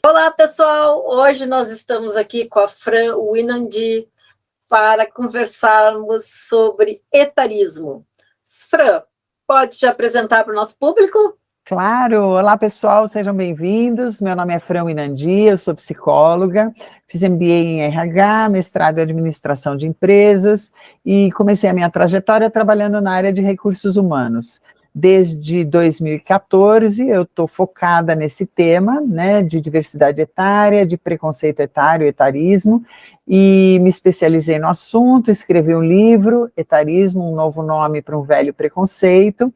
Olá, pessoal! Hoje nós estamos aqui com a Fran Winandi para conversarmos sobre etarismo. Fran, pode te apresentar para o nosso público? Claro! Olá, pessoal, sejam bem-vindos. Meu nome é Fran Winandi, eu sou psicóloga, fiz MBA em RH, mestrado em administração de empresas e comecei a minha trajetória trabalhando na área de recursos humanos. Desde 2014, eu estou focada nesse tema, né, de diversidade etária, de preconceito etário, etarismo, e me especializei no assunto, escrevi um livro, Etarismo, um novo nome para um velho preconceito,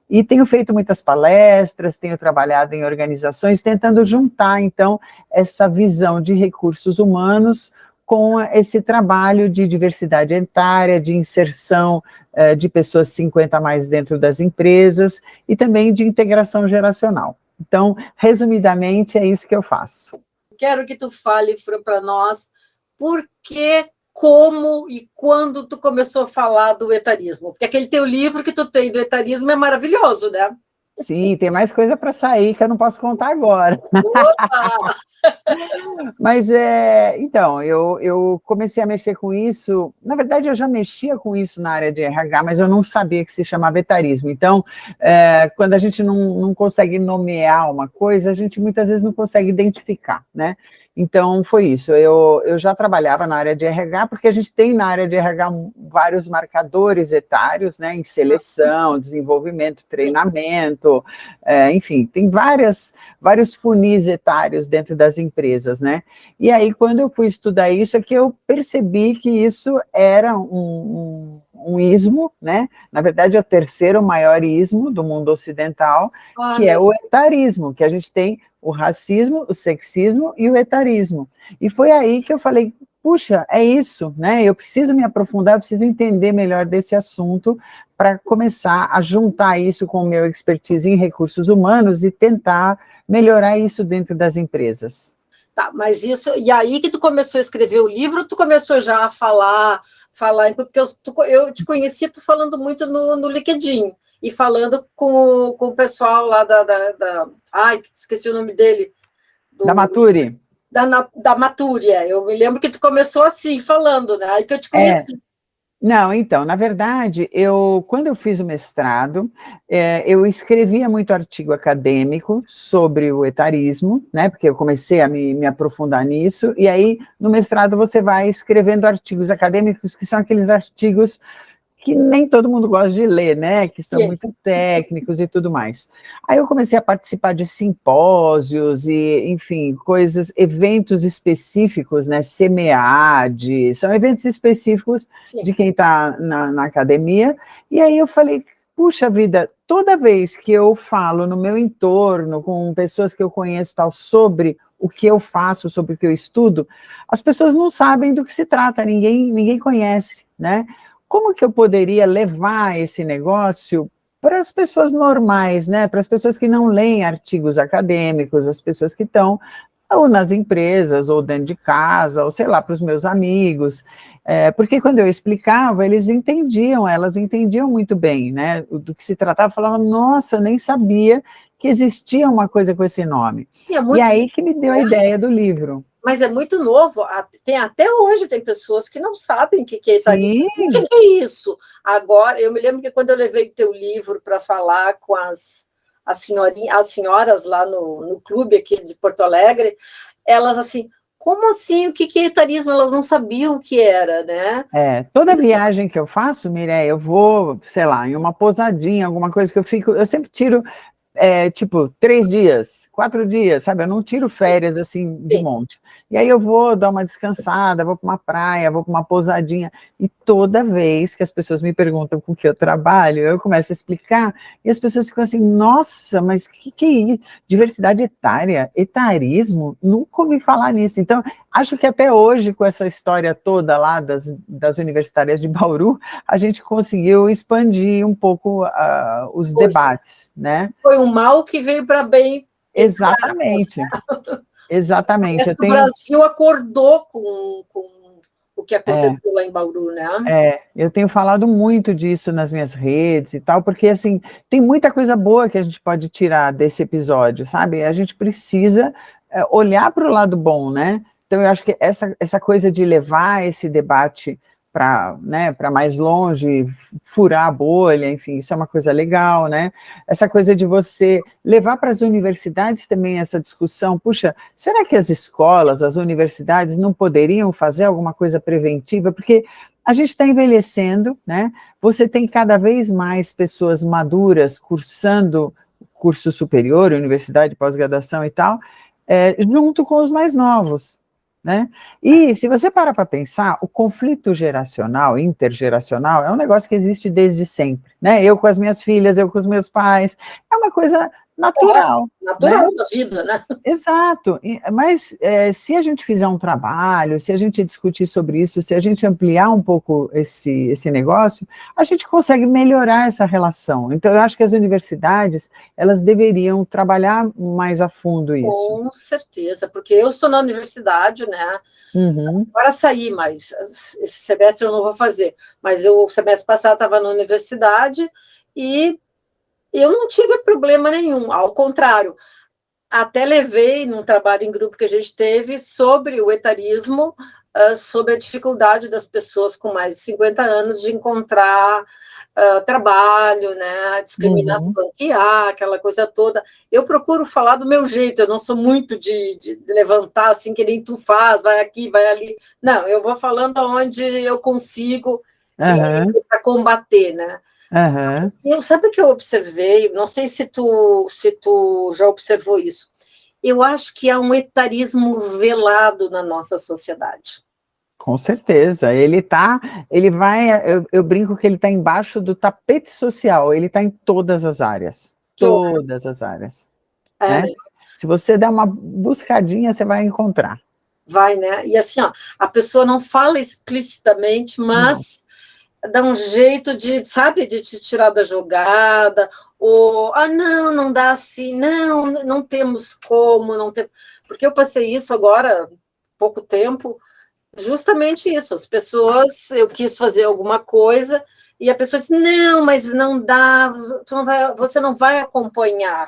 e tenho feito muitas palestras, tenho trabalhado em organizações, tentando juntar, então, essa visão de recursos humanos com esse trabalho de diversidade etária, de inserção de pessoas 50 a mais dentro das empresas e também de integração geracional. Então, resumidamente, é isso que eu faço. Quero que tu fale, Fran, para nós por que, como e quando tu começou a falar do etarismo. Porque aquele teu livro que tu tem do etarismo é maravilhoso, né? Sim, tem mais coisa para sair que eu não posso contar agora. Opa! Mas, então, eu comecei a mexer com isso, na verdade eu já mexia com isso na área de RH, mas eu não sabia que se chamava etarismo. Então, quando a gente não consegue nomear uma coisa, a gente muitas vezes não consegue identificar, né? Então, foi isso, eu já trabalhava na área de RH, porque a gente tem na área de RH vários marcadores etários, né, em seleção, desenvolvimento, treinamento, enfim, tem vários funis etários dentro das empresas, né? E aí, quando eu fui estudar isso, é que eu percebi que isso era um ismo, né? Na verdade, é o terceiro maior ismo do mundo ocidental, que é o etarismo, que a gente tem o racismo, o sexismo e o etarismo. E foi aí que eu falei, puxa, é isso, né? Eu preciso me aprofundar, eu preciso entender melhor desse assunto para começar a juntar isso com o meu expertise em recursos humanos e tentar melhorar isso dentro das empresas. Tá, mas isso, e aí que tu começou a escrever o livro, tu começou já a falar porque eu te conhecia tu falando muito no LinkedIn, e falando com o pessoal lá ai, esqueci o nome dele. Da Maturi? Da Maturi, eu me lembro que tu começou assim, falando, né, aí que eu te conheci. Não, então, na verdade, quando eu fiz o mestrado, eu escrevia muito artigo acadêmico sobre o etarismo, né, porque eu comecei a me aprofundar nisso, e aí, no mestrado, você vai escrevendo artigos acadêmicos, que são aqueles artigos que nem todo mundo gosta de ler, né, que são muito técnicos e tudo mais. Aí eu comecei a participar de simpósios e, enfim, eventos específicos, né, SEMEAD, são eventos específicos de quem está na academia, e aí eu falei, puxa vida, toda vez que eu falo no meu entorno, com pessoas que eu conheço tal, sobre o que eu faço, sobre o que eu estudo, as pessoas não sabem do que se trata, ninguém conhece, né? Como que eu poderia levar esse negócio para as pessoas normais, né? Para as pessoas que não leem artigos acadêmicos, as pessoas que estão ou nas empresas, ou dentro de casa, ou sei lá, para os meus amigos, porque quando eu explicava, elas entendiam muito bem, né, do que se tratava, falavam, nossa, nem sabia que existia uma coisa com esse nome. E aí que me deu a ideia do livro. Mas é muito novo, até hoje tem pessoas que não sabem o que é etarismo. O que é isso? Agora, eu me lembro que quando eu levei o teu livro para falar com as senhoras lá no clube aqui de Porto Alegre, elas assim, como assim, o que é etarismo? Elas não sabiam o que era, né? Toda viagem que eu faço, Mireia, eu vou, sei lá, em uma pousadinha, alguma coisa que eu sempre tiro, tipo, 3 dias, 4 dias, sabe? Eu não tiro férias, assim, de monte. E aí eu vou dar uma descansada, vou para uma praia, vou para uma pousadinha, e toda vez que as pessoas me perguntam com o que eu trabalho, eu começo a explicar, e as pessoas ficam assim, nossa, mas o que é isso? Diversidade etária? Etarismo? Nunca ouvi falar nisso. Então, acho que até hoje, com essa história toda lá das universitárias de Bauru, a gente conseguiu expandir um pouco os debates, né? Foi um mal que veio para bem. Exatamente. Exatamente. O Brasil acordou com o que aconteceu lá em Bauru, né? Eu tenho falado muito disso nas minhas redes e tal, porque, assim, tem muita coisa boa que a gente pode tirar desse episódio, sabe? A gente precisa olhar para o lado bom, né? Então, eu acho que essa coisa de levar esse debate para, né, para mais longe, furar a bolha, enfim, isso é uma coisa legal, né? Essa coisa de você levar para as universidades também essa discussão, puxa, será que as escolas, as universidades não poderiam fazer alguma coisa preventiva? Porque a gente está envelhecendo, né? Você tem cada vez mais pessoas maduras cursando curso superior, universidade, pós-graduação e tal, junto com os mais novos, né? E se você parar para pensar, o conflito geracional, intergeracional, é um negócio que existe desde sempre, né? Eu com as minhas filhas, eu com os meus pais, é uma coisa natural, natural, né? da vida, né? Exato, mas se a gente fizer um trabalho, se a gente discutir sobre isso, se a gente ampliar um pouco esse negócio, a gente consegue melhorar essa relação. Então, eu acho que as universidades, elas deveriam trabalhar mais a fundo isso. Com certeza, porque eu estou na universidade, né? Uhum. Agora saí, mas esse semestre eu não vou fazer. Mas o semestre passado estava na universidade e eu não tive problema nenhum, ao contrário. Até levei num trabalho em grupo que a gente teve sobre o etarismo, sobre a dificuldade das pessoas com mais de 50 anos de encontrar trabalho, né, a discriminação que há, aquela coisa toda. Eu procuro falar do meu jeito, eu não sou muito de levantar assim, que nem tu faz, vai aqui, vai ali. Não, eu vou falando onde eu consigo para combater, né? Eu, sabe o que eu observei? Não sei se tu já observou isso. Eu acho que há um etarismo velado na nossa sociedade. Com certeza, ele vai, eu brinco que ele está embaixo do tapete social, ele está em Que eu, todas as áreas, né? né? Se você der uma buscadinha, você vai encontrar. Vai, né? E assim, ó, a pessoa não fala explicitamente, Não. mas dá um jeito de, sabe, de te tirar da jogada, ou, não, não dá assim, não, não temos como, não tem. Porque eu passei isso agora, há pouco tempo, justamente isso, as pessoas, eu quis fazer alguma coisa, e a pessoa disse, não, mas não dá, você não vai acompanhar.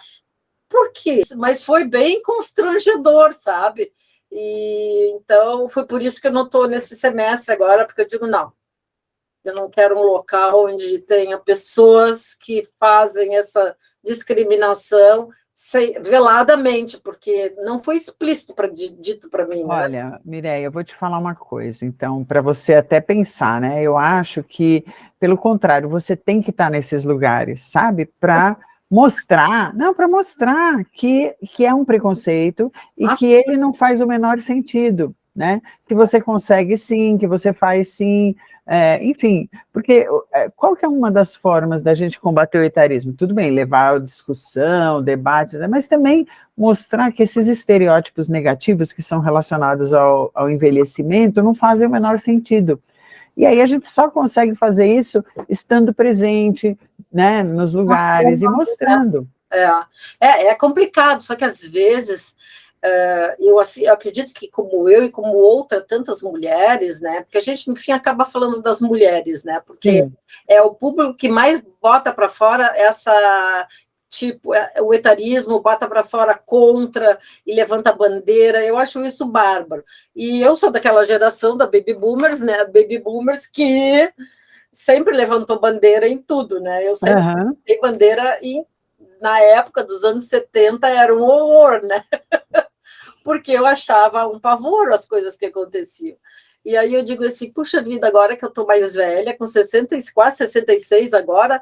Por quê? Mas foi bem constrangedor, sabe? E então foi por isso que eu não estou nesse semestre agora, porque eu digo, não, eu não quero um local onde tenha pessoas que fazem essa discriminação veladamente, porque não foi explícito dito para mim, né? Olha, Mireia, eu vou te falar uma coisa, então, para você até pensar, né? Eu acho que, pelo contrário, você tem que estar nesses lugares, sabe? Para mostrar, não, para mostrar que é um preconceito e que Nossa, ele não faz o menor sentido, né? Que você consegue sim, que você faz sim, enfim, porque qual que é uma das formas da gente combater o etarismo? Tudo bem, levar a discussão, debate, né? Mas também mostrar que esses estereótipos negativos que são relacionados ao envelhecimento não fazem o menor sentido. E aí a gente só consegue fazer isso estando presente, né, nos lugares e mostrando. é complicado, só que às vezes eu acredito que como eu e como tantas mulheres, né? Porque a gente, no fim, acaba falando das mulheres, né? Porque Sim. é o público que mais bota para fora o etarismo, bota para fora contra e levanta a bandeira. Eu acho isso bárbaro. E eu sou daquela geração da baby boomers, né? Baby boomers que sempre levantou bandeira em tudo, né? Eu sempre levantei bandeira na época dos anos 70 era um horror, né? Porque eu achava um pavor as coisas que aconteciam. E aí eu digo assim, puxa vida, agora que eu estou mais velha, com 60, quase 66 agora,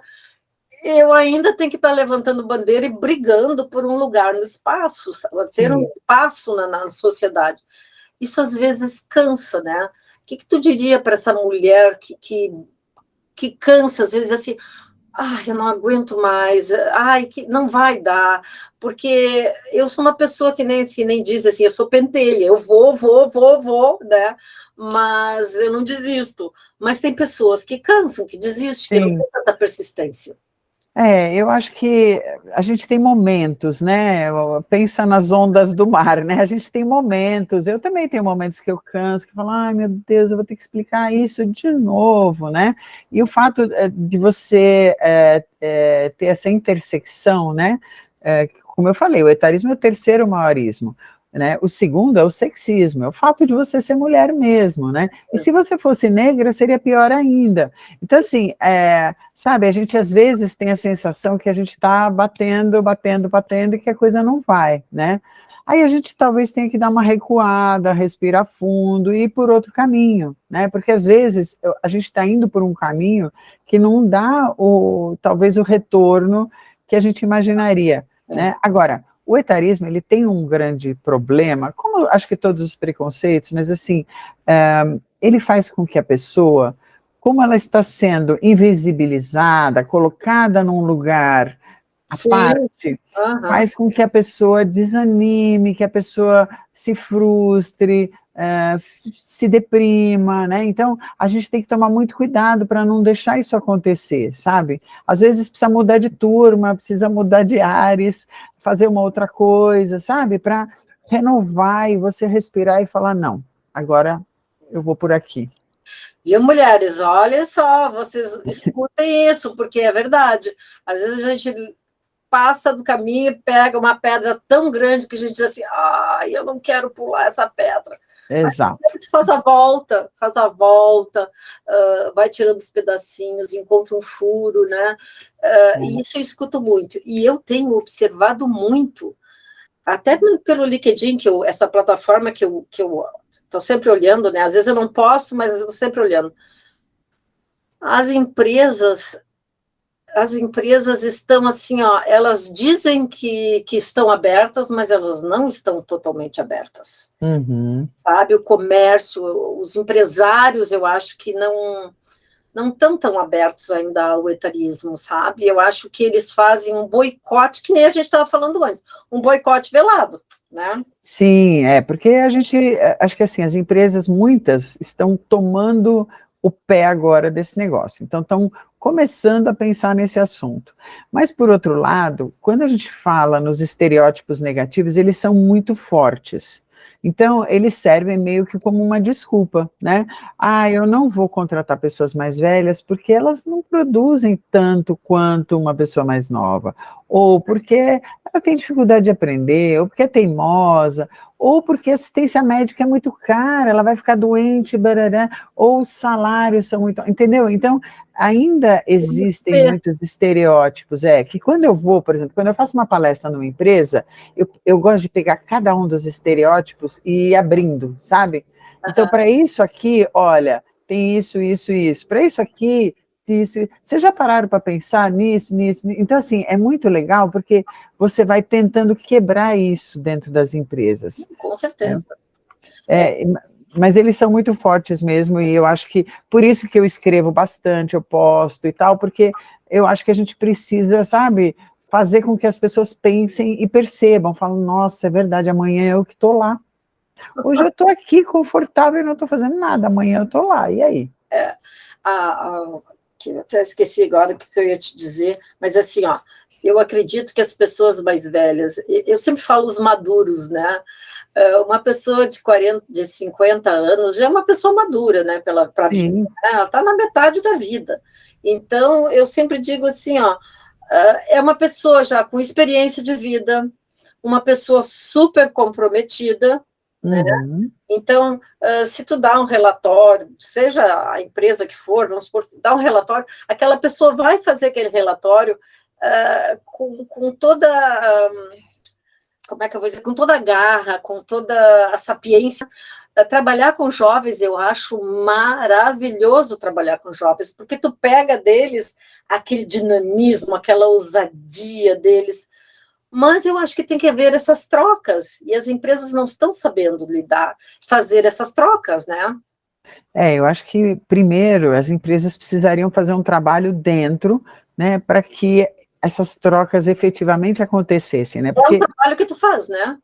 eu ainda tenho que estar levantando bandeira e brigando por um lugar no espaço, ter um espaço na sociedade. Isso às vezes cansa, né? O que tu diria para essa mulher que cansa, às vezes, assim, eu não aguento mais, que não vai dar, porque eu sou uma pessoa que nem diz assim, eu sou pentelha, eu vou, né? Mas eu não desisto. Mas tem pessoas que cansam, que desistem, que não Sim. tem tanta persistência. Eu acho que a gente tem momentos, né? Pensa nas ondas do mar, né? A gente tem momentos, eu também tenho momentos que eu canso, que falo, ai meu Deus, eu vou ter que explicar isso de novo, né? E o fato de você ter essa intersecção, né? Como eu falei, o etarismo é o terceiro maiorismo. né? O segundo é o sexismo, é o fato de você ser mulher mesmo, né? E se você fosse negra, seria pior ainda. Então, assim, sabe, a gente às vezes tem a sensação que a gente está batendo e que a coisa não vai, né? Aí a gente talvez tenha que dar uma recuada, respirar fundo e ir por outro caminho, né? Porque às vezes a gente está indo por um caminho que não dá talvez o retorno que a gente imaginaria, né? Agora, o etarismo, ele tem um grande problema, como acho que todos os preconceitos, mas assim, ele faz com que a pessoa, como ela está sendo invisibilizada, colocada num lugar à parte, faz com que a pessoa desanime, que a pessoa se frustre, se deprima, né? Então, a gente tem que tomar muito cuidado para não deixar isso acontecer, sabe? Às vezes precisa mudar de turma, precisa mudar de ares, fazer uma outra coisa, sabe? Para renovar e você respirar e falar, não, agora eu vou por aqui. Viu, mulheres? Olha só, vocês escutem isso, porque é verdade. Às vezes a gente passa do caminho e pega uma pedra tão grande que a gente diz assim, eu não quero pular essa pedra. Exato. Mas faz a volta, vai tirando os pedacinhos, encontra um furo, né? E isso eu escuto muito. E eu tenho observado muito, até pelo LinkedIn, essa plataforma que eu estou sempre olhando, né? Às vezes eu não posto, mas eu estou sempre olhando. As empresas estão assim, elas dizem que estão abertas, mas elas não estão totalmente abertas. Sabe, o comércio, os empresários, eu acho que não estão tão abertos ainda ao etarismo, sabe? Eu acho que eles fazem um boicote, que nem a gente estava falando antes, um boicote velado, né? Sim, porque a gente, acho que assim, as empresas, muitas, estão tomando o pé agora desse negócio, então estão começando a pensar nesse assunto. Mas, por outro lado, quando a gente fala nos estereótipos negativos, eles são muito fortes. Então, eles servem meio que como uma desculpa, né? Eu não vou contratar pessoas mais velhas porque elas não produzem tanto quanto uma pessoa mais nova, ou porque ela tem dificuldade de aprender, ou porque é teimosa, ou porque a assistência médica é muito cara, ela vai ficar doente, barará, ou os salários são muito... Entendeu? Então, ainda existem muitos estereótipos, que quando eu vou, por exemplo, quando eu faço uma palestra numa empresa, eu gosto de pegar cada um dos estereótipos e ir abrindo, sabe? Então, para isso aqui, olha, tem isso, isso, isso. Para isso aqui, isso. Vocês já pararam para pensar nisso? Então, assim, é muito legal, porque você vai tentando quebrar isso dentro das empresas. Com certeza. Mas eles são muito fortes mesmo, e eu acho que, por isso que eu escrevo bastante, eu posto e tal, porque eu acho que a gente precisa, sabe, fazer com que as pessoas pensem e percebam, falam, nossa, é verdade, amanhã eu que estou lá. Hoje eu estou aqui confortável e não estou fazendo nada, amanhã eu estou lá, e aí? Eu até esqueci agora o que eu ia te dizer, mas assim, eu acredito que as pessoas mais velhas, eu sempre falo os maduros, né? Uma pessoa de 50 anos já é uma pessoa madura, né? Para vida, né? Ela está na metade da vida. Então, eu sempre digo assim, é uma pessoa já com experiência de vida, uma pessoa super comprometida, né? Então, se tu dá um relatório, seja a empresa que for, vamos supor, dá um relatório, aquela pessoa vai fazer aquele relatório com toda, como é que eu vou dizer, com toda a garra, com toda a sapiência. Trabalhar com jovens, eu acho maravilhoso trabalhar com jovens, porque tu pega deles aquele dinamismo, aquela ousadia deles, mas eu acho que tem que haver essas trocas, e as empresas não estão sabendo fazer essas trocas, né? Eu acho que, primeiro, as empresas precisariam fazer um trabalho dentro, né, para que essas trocas efetivamente acontecessem, né? Porque é um trabalho que tu faz, né?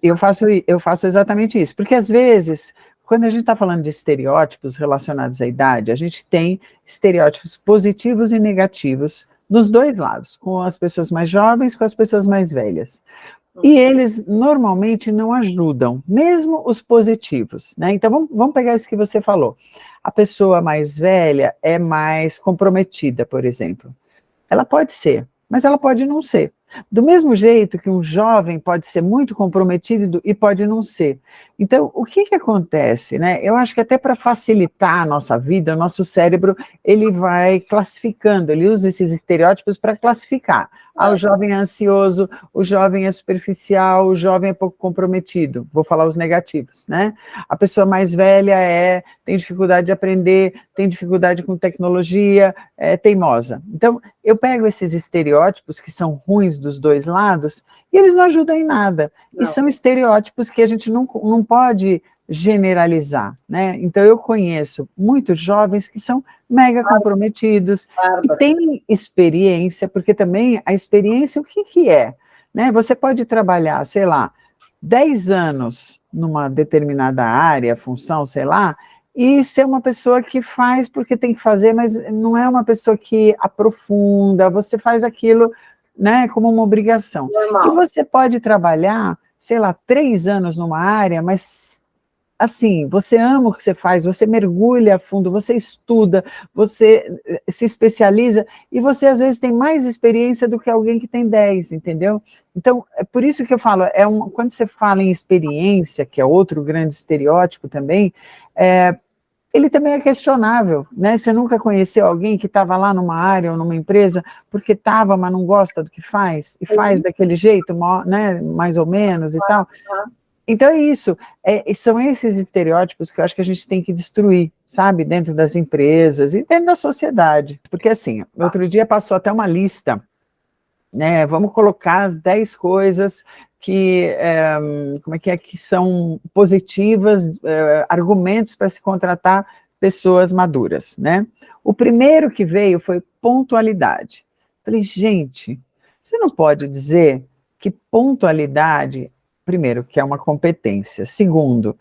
Eu faço exatamente isso, porque às vezes, quando a gente está falando de estereótipos relacionados à idade, a gente tem estereótipos positivos e negativos dos dois lados, com as pessoas mais jovens, com as pessoas mais velhas. E eles normalmente não ajudam, mesmo os positivos, né? Então vamos pegar isso que você falou. A pessoa mais velha é mais comprometida, por exemplo. Ela pode ser, mas ela pode não ser. Do mesmo jeito que um jovem pode ser muito comprometido e pode não ser. Então, o que acontece, né? Eu acho que até para facilitar a nossa vida, o nosso cérebro, ele vai classificando, ele usa esses estereótipos para classificar. Ah, o jovem é ansioso, o jovem é superficial, o jovem é pouco comprometido. Vou falar os negativos, né? A pessoa mais velha tem dificuldade de aprender, tem dificuldade com tecnologia, é teimosa. Então, eu pego esses estereótipos que são ruins dos dois lados e eles não ajudam em nada. Não. E são estereótipos que a gente não pode generalizar, né? Então, eu conheço muitos jovens que são mega comprometidos, que têm experiência, porque também a experiência, o que é? Né? Você pode trabalhar, sei lá, 10 anos numa determinada área, função, sei lá, e ser uma pessoa que faz porque tem que fazer, mas não é uma pessoa que aprofunda, você faz aquilo, né, como uma obrigação. Normal. E você pode trabalhar, sei lá, 3 anos numa área, mas assim, você ama o que você faz, você mergulha a fundo, você estuda, você se especializa, e você às vezes tem mais experiência do que alguém que tem 10, entendeu? Então, é por isso que eu falo, quando você fala em experiência, que é outro grande estereótipo também, ele também é questionável, né? Você nunca conheceu alguém que estava lá numa área ou numa empresa porque estava, mas não gosta do que faz, e faz daquele jeito, né, mais ou menos e tal. Então é isso, são esses estereótipos que eu acho que a gente tem que destruir, sabe, dentro das empresas e dentro da sociedade, porque assim, outro dia passou até uma lista, né, vamos colocar as 10 coisas que, que são positivas, argumentos para se contratar pessoas maduras, né? O primeiro que veio foi pontualidade. Falei, gente, você não pode dizer que pontualidade, primeiro, que é uma competência. Segundo,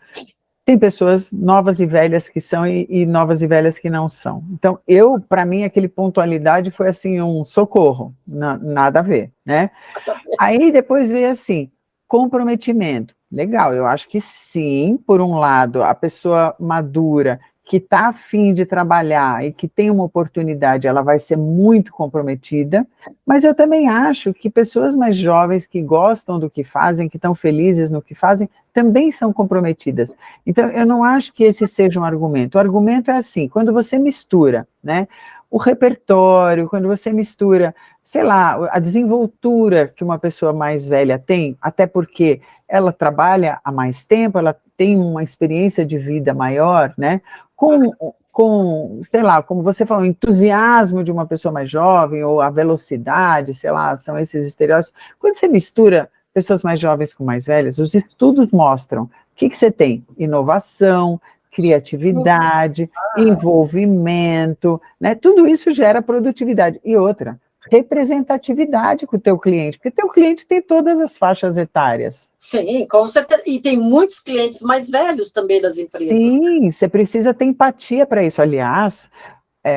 tem pessoas novas e velhas que são e novas e velhas que não são. Então, para mim, aquele pontualidade foi assim, um socorro, nada a ver, né? Aí depois veio assim, comprometimento. Legal, eu acho que sim, por um lado, a pessoa madura que está a fim de trabalhar e que tem uma oportunidade, ela vai ser muito comprometida, mas eu também acho que pessoas mais jovens que gostam do que fazem, que estão felizes no que fazem, também são comprometidas. Então, eu não acho que esse seja um argumento. O argumento é assim, quando você mistura, né, o repertório, quando você mistura, sei lá, a desenvoltura que uma pessoa mais velha tem, até porque ela trabalha há mais tempo, ela tem uma experiência de vida maior, né, com, sei lá, como você falou, o entusiasmo de uma pessoa mais jovem, ou a velocidade, sei lá, são esses estereótipos. Quando você mistura pessoas mais jovens com mais velhas, os estudos mostram o que você tem: inovação, criatividade, envolvimento, né? Tudo isso gera produtividade. E outra, representatividade com o teu cliente, porque teu cliente tem todas as faixas etárias. Sim, com certeza. E tem muitos clientes mais velhos também das empresas. Sim, você precisa ter empatia para isso. Aliás,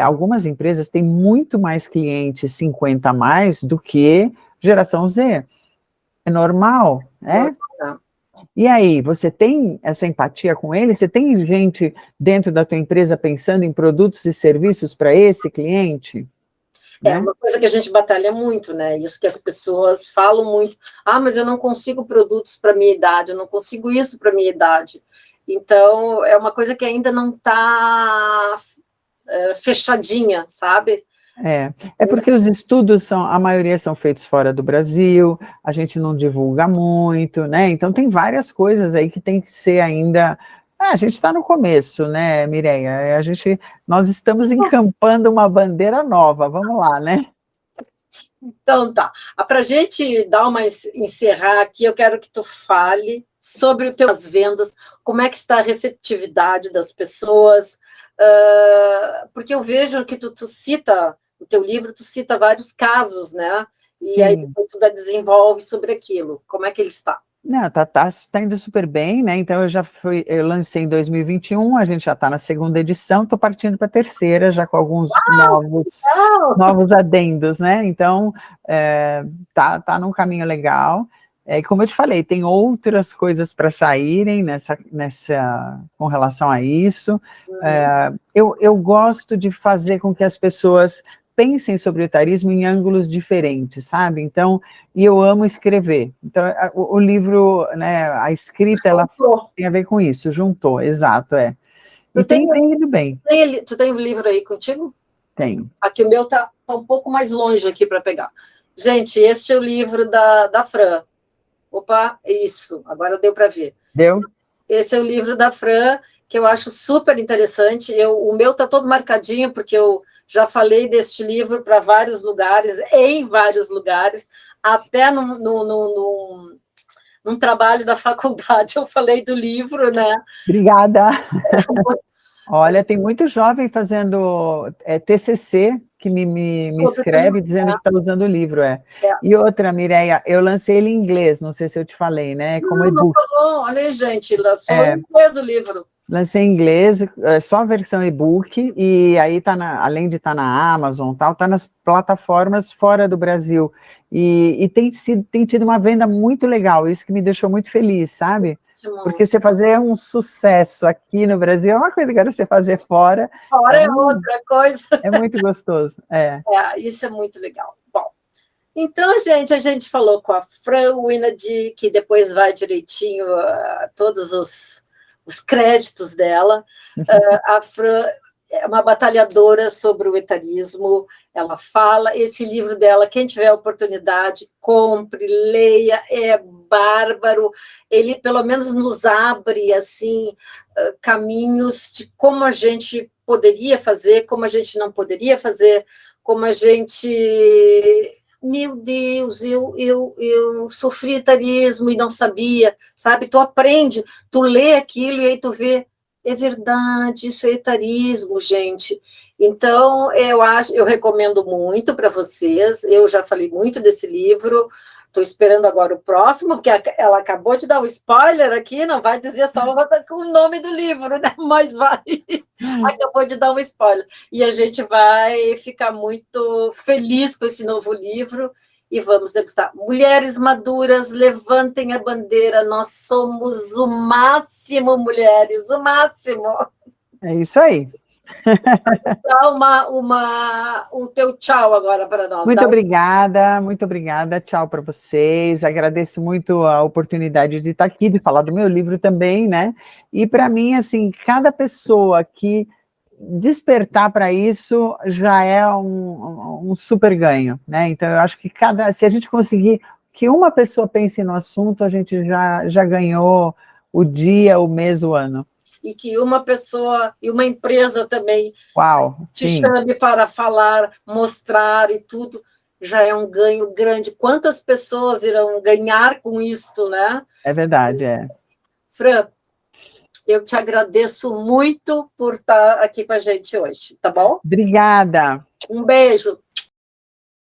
algumas empresas têm muito mais clientes 50 a mais do que geração Z. É normal, né? E aí, você tem essa empatia com ele? Você tem gente dentro da tua empresa pensando em produtos e serviços para esse cliente? É uma coisa que a gente batalha muito, né? Isso que as pessoas falam muito. Ah, mas eu não consigo produtos para minha idade, eu não consigo isso para minha idade. Então, é uma coisa que ainda não está fechadinha, sabe? É porque os estudos a maioria são feitos fora do Brasil, a gente não divulga muito, né? Então tem várias coisas aí que tem que ser ainda. A gente está no começo, né, Mireia? Nós estamos encampando uma bandeira nova, vamos lá, né? Então tá. Para a gente encerrar aqui, eu quero que tu fale sobre as vendas, como é que está a receptividade das pessoas, porque eu vejo que tu cita, no teu livro, tu cita vários casos, né? E Sim. Aí depois tu desenvolve sobre aquilo. Como é que ele está? Não, tá indo super bem, né? Então eu lancei em 2021, a gente já está na segunda edição, estou partindo para a terceira, já com alguns novos adendos, né? Então tá num caminho legal. Como eu te falei, tem outras coisas para saírem com relação a isso. Eu gosto de fazer com que as pessoas pensem sobre o etarismo em ângulos diferentes, sabe? Então, e eu amo escrever. Então, o livro, né, a escrita, ela tem a ver com isso, juntou, exato, é. E tem ido bem. Tu tem um livro aí contigo? Tenho. Aqui o meu tá um pouco mais longe aqui para pegar. Gente, este é o livro da Fran. Opa, isso, agora deu para ver. Deu? Esse é o livro da Fran, que eu acho super interessante. O meu está todo marcadinho, porque eu já falei deste livro para vários lugares, em vários lugares, até num trabalho da faculdade eu falei do livro, né? Obrigada. Olha, tem muito jovem fazendo TCC, que me escreve dizendo que está usando o livro, E outra, Mireia, eu lancei ele em inglês, não sei se eu te falei, né? Como e-book. Não falou, olha aí, gente, lançou em inglês o livro. Lancei em inglês, só a versão e-book, e aí além de estar na Amazon, está nas plataformas fora do Brasil. E tem tido uma venda muito legal, isso que me deixou muito feliz, sabe? Porque você fazer um sucesso aqui no Brasil é uma coisa, agora você fazer fora... Fora é outra coisa. É muito gostoso, isso é muito legal. Bom, então, gente, a gente falou com a Fran Winady, que depois vai direitinho todos os créditos dela. A Fran é uma batalhadora sobre o etarismo, ela fala, esse livro dela, quem tiver a oportunidade, compre, leia, é bárbaro, ele pelo menos nos abre, assim, caminhos de como a gente poderia fazer, como a gente não poderia fazer, como a gente... Meu Deus, eu sofri etarismo e não sabia, sabe? Tu aprende, tu lê aquilo e aí tu vê, é verdade, isso é etarismo, gente. Então, eu recomendo muito para vocês, eu já falei muito desse livro, estou esperando agora o próximo, porque ela acabou de dar um spoiler aqui, não vai dizer só o nome do livro, né? Mas vai, acabou de dar um spoiler. E a gente vai ficar muito feliz com esse novo livro, e vamos degustar. Mulheres maduras, levantem a bandeira, nós somos o máximo, mulheres, o máximo. É isso aí. Dá o teu tchau agora para nós. Muito obrigada, tchau para vocês, agradeço muito a oportunidade de estar aqui, de falar do meu livro também, né, e para mim, assim, cada pessoa que despertar para isso já é um super ganho, né, então eu acho que se a gente conseguir que uma pessoa pense no assunto, a gente já ganhou o dia, o mês, o ano. E que uma pessoa e uma empresa também te sim. chame para falar, mostrar e tudo, já é um ganho grande. Quantas pessoas irão ganhar com isto, né? É verdade, Fran, eu te agradeço muito por estar aqui com a gente hoje, tá bom? Obrigada. Um beijo.